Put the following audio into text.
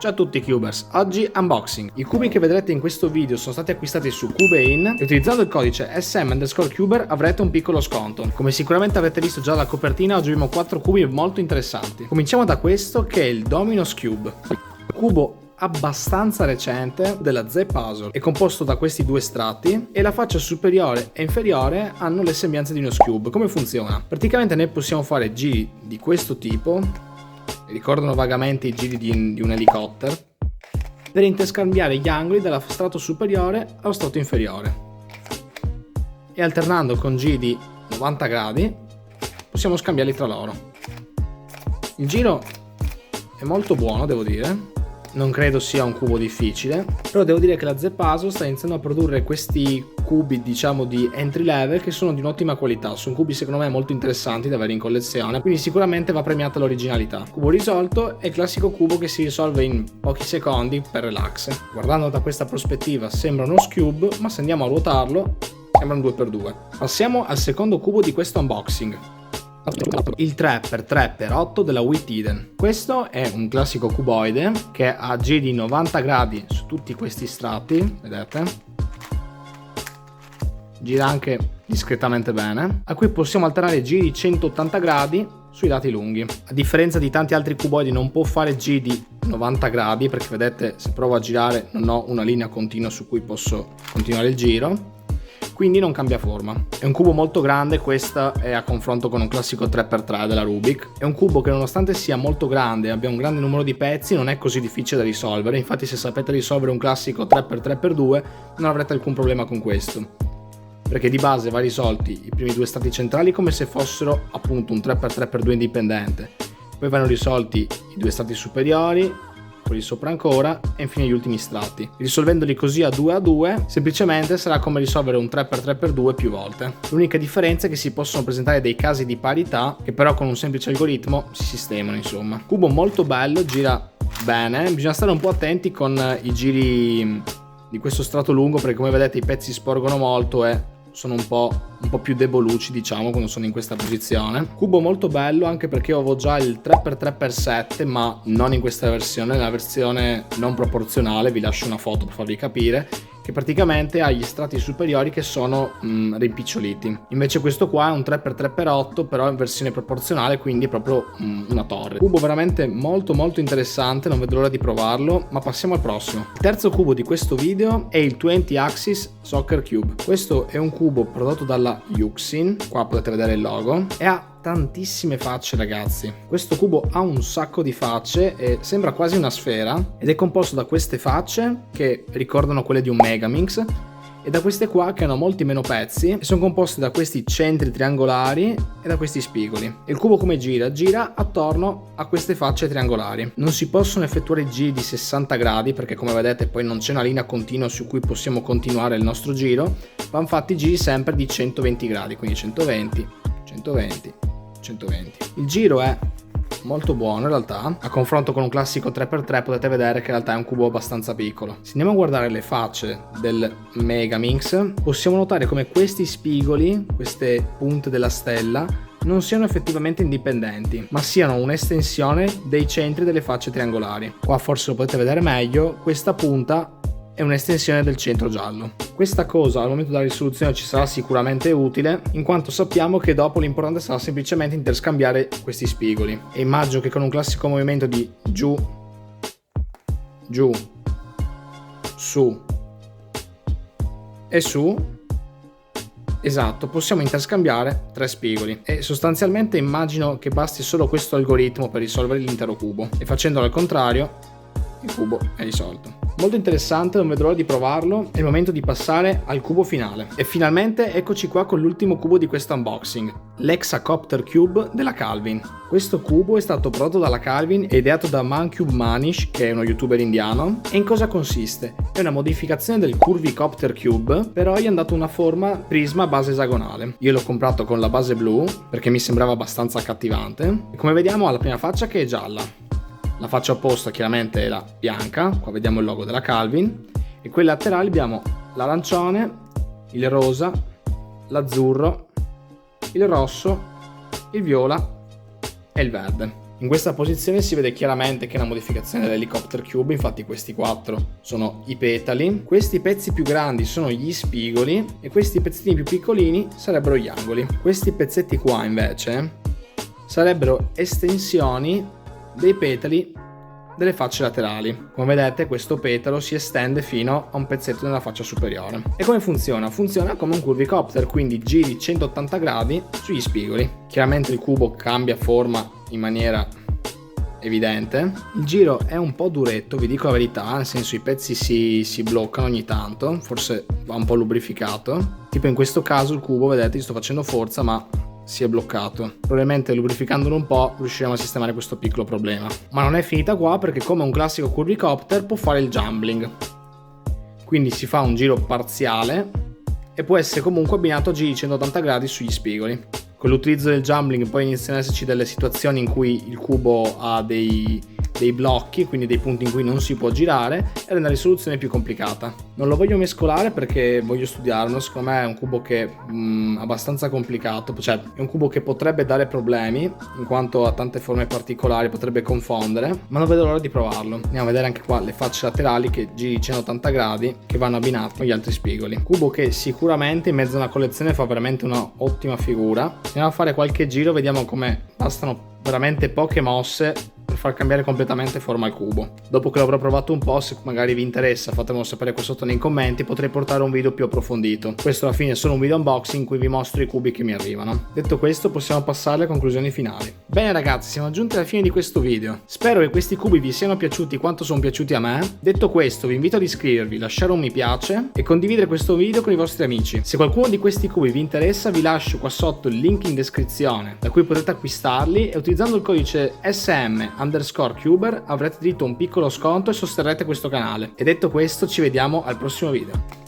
Ciao a tutti Cubers, oggi unboxing. I cubi che vedrete in questo video sono stati acquistati su Cubein e utilizzando il codice SM_Cuber avrete un piccolo sconto. Come sicuramente avrete visto già dalla copertina, oggi abbiamo 4 cubi molto interessanti. Cominciamo da questo che è il Dominos Cube. Cubo abbastanza recente della The Puzzle, è composto da questi due strati e la faccia superiore e inferiore hanno le sembianze di uno cube. Come funziona? Praticamente noi possiamo fare giri di questo tipo, ricordano vagamente i giri di un elicottero, per interscambiare gli angoli dallo strato superiore allo strato inferiore, e alternando con giri di 90 gradi possiamo scambiarli tra loro. Il giro è molto buono, devo dire. Non credo sia un cubo difficile, però devo dire che la The Puzzle sta iniziando a produrre questi cubi, diciamo, di entry level che sono di un'ottima qualità. Sono cubi secondo me molto interessanti da avere in collezione, quindi sicuramente va premiata l'originalità. Cubo risolto è il classico cubo che si risolve in pochi secondi per relax. Guardando da questa prospettiva sembra uno cube, ma se andiamo a ruotarlo sembra un 2x2. Passiamo al secondo cubo di questo unboxing, il 3x3x8 della Withiden. Questo è un classico cuboide che ha giri di 90 gradi su tutti questi strati, vedete? Gira anche discretamente bene, a cui possiamo alternare giri di 180 gradi sui lati lunghi. A differenza di tanti altri cuboidi non può fare giri di 90 gradi perché vedete, se provo a girare non ho una linea continua su cui posso continuare il giro, quindi non cambia forma. È un cubo molto grande, questo è a confronto con un classico 3x3 della Rubik. È un cubo che nonostante sia molto grande e abbia un grande numero di pezzi non è così difficile da risolvere. Infatti se sapete risolvere un classico 3x3x2 non avrete alcun problema con questo, perché di base va risolti i primi due strati centrali come se fossero appunto un 3x3x2 indipendente, poi vanno risolti i due strati superiori, quelli sopra ancora e infine gli ultimi strati. Risolvendoli così a 2 semplicemente sarà come risolvere un 3x3x2 più volte. L'unica differenza è che si possono presentare dei casi di parità che però con un semplice algoritmo si sistemano, insomma. Cubo molto bello, gira bene, bisogna stare un po' attenti con i giri di questo strato lungo perché come vedete i pezzi sporgono molto e sono un po' più debolucci, diciamo, quando sono in questa posizione. Cubo molto bello anche perché avevo già il 3x3x7 ma non in questa versione, nella versione non proporzionale, vi lascio una foto per farvi capire, che praticamente ha gli strati superiori che sono rimpiccioliti. Invece questo qua è un 3x3x8 però in versione proporzionale, quindi è proprio una torre. Cubo veramente molto interessante, non vedo l'ora di provarlo, ma passiamo al prossimo. Il terzo cubo di questo video è il 20 Axis Soccer Cube. Questo è un cubo prodotto dalla Yuxin, qua potete vedere il logo, e ha tantissime facce, ragazzi. Questo cubo ha un sacco di facce e sembra quasi una sfera ed è composto da queste facce che ricordano quelle di un Megaminx e da queste qua che hanno molti meno pezzi e sono composte da questi centri triangolari e da questi spigoli. Il cubo come gira? Gira attorno a queste facce triangolari. Non si possono effettuare giri di 60 gradi perché come vedete poi non c'è una linea continua su cui possiamo continuare il nostro giro, ma infatti giri sempre di 120 gradi, quindi 120, 120, 120. Il giro è molto buono in realtà, a confronto con un classico 3x3 potete vedere che in realtà è un cubo abbastanza piccolo. Se andiamo a guardare le facce del Megaminx possiamo notare come questi spigoli, queste punte della stella, non siano effettivamente indipendenti ma siano un'estensione dei centri delle facce triangolari. Qua forse lo potete vedere meglio, questa punta è un'estensione del centro giallo. Questa cosa al momento della risoluzione ci sarà sicuramente utile, in quanto sappiamo che dopo l'importante sarà semplicemente interscambiare questi spigoli, e immagino che con un classico movimento di giù, giù, su e su, esatto, possiamo interscambiare 3 spigoli e sostanzialmente immagino che basti solo questo algoritmo per risolvere l'intero cubo, e facendolo al contrario il cubo è risolto. Molto interessante, non vedo l'ora di provarlo. È il momento di passare al cubo finale. E finalmente eccoci qua con l'ultimo cubo di questo unboxing, l'Hexacopter Cube della Calvin. Questo cubo è stato prodotto dalla Calvin e ideato da Mancube Manish, che è uno youtuber indiano. E in cosa consiste? È una modificazione del Curvicopter Cube, però gli hanno dato una forma prisma a base esagonale. Io l'ho comprato con la base blu perché mi sembrava abbastanza accattivante. E come vediamo ha la prima faccia che è gialla. La faccia opposta chiaramente è la bianca, qua vediamo il logo della Calvin, e qui laterali abbiamo l'arancione, il rosa, l'azzurro, il rosso, il viola e il verde. In questa posizione si vede chiaramente che è una modificazione dell'Helicopter Cube, infatti questi 4 sono i petali, questi pezzi più grandi sono gli spigoli e questi pezzettini più piccolini sarebbero gli angoli. Questi pezzetti qua invece sarebbero estensioni dei petali delle facce laterali. Come vedete questo petalo si estende fino a un pezzetto nella faccia superiore. E come funziona? Funziona come un curvicopter, quindi giri 180 gradi sugli spigoli. Chiaramente il cubo cambia forma in maniera evidente. Il giro è un po' duretto, vi dico la verità, nel senso i pezzi si bloccano ogni tanto, forse va un po' lubrificato. Tipo in questo caso il cubo, vedete, io sto facendo forza ma si è bloccato. Probabilmente lubrificandolo un po' riusciremo a sistemare questo piccolo problema. Ma non è finita qua, perché come un classico curvicopter può fare il jumbling. Quindi si fa un giro parziale e può essere comunque abbinato a giri 180 gradi sugli spigoli. Con l'utilizzo del jumbling poi iniziano ad esserci delle situazioni in cui il cubo ha dei blocchi, quindi dei punti in cui non si può girare, e rende la risoluzione più complicata. Non lo voglio mescolare perché voglio studiarlo, secondo me è un cubo che è abbastanza complicato, cioè è un cubo che potrebbe dare problemi in quanto ha tante forme particolari, potrebbe confondere, ma non vedo l'ora di provarlo. Andiamo a vedere anche qua le facce laterali che giri 180 gradi che vanno abbinati con gli altri spigoli. Cubo che sicuramente in mezzo a una collezione fa veramente una ottima figura. Andiamo a fare qualche giro, vediamo come bastano veramente poche mosse per far cambiare completamente forma al cubo. Dopo che l'avrò provato un po', se magari vi interessa fatemelo sapere qua sotto nei commenti, potrei portare un video più approfondito. Questo alla fine è solo un video unboxing in cui vi mostro i cubi che mi arrivano. Detto questo, possiamo passare alle conclusioni finali. Bene ragazzi, siamo giunti alla fine di questo video. Spero che questi cubi vi siano piaciuti quanto sono piaciuti a me. Detto questo, vi invito ad iscrivervi, lasciare un mi piace e condividere questo video con i vostri amici. Se qualcuno di questi cubi vi interessa, vi lascio qua sotto il link in descrizione da cui potete acquistarli, e utilizzando il codice SM_Cuber avrete diritto a un piccolo sconto e sosterrete questo canale. E detto questo, ci vediamo al prossimo video.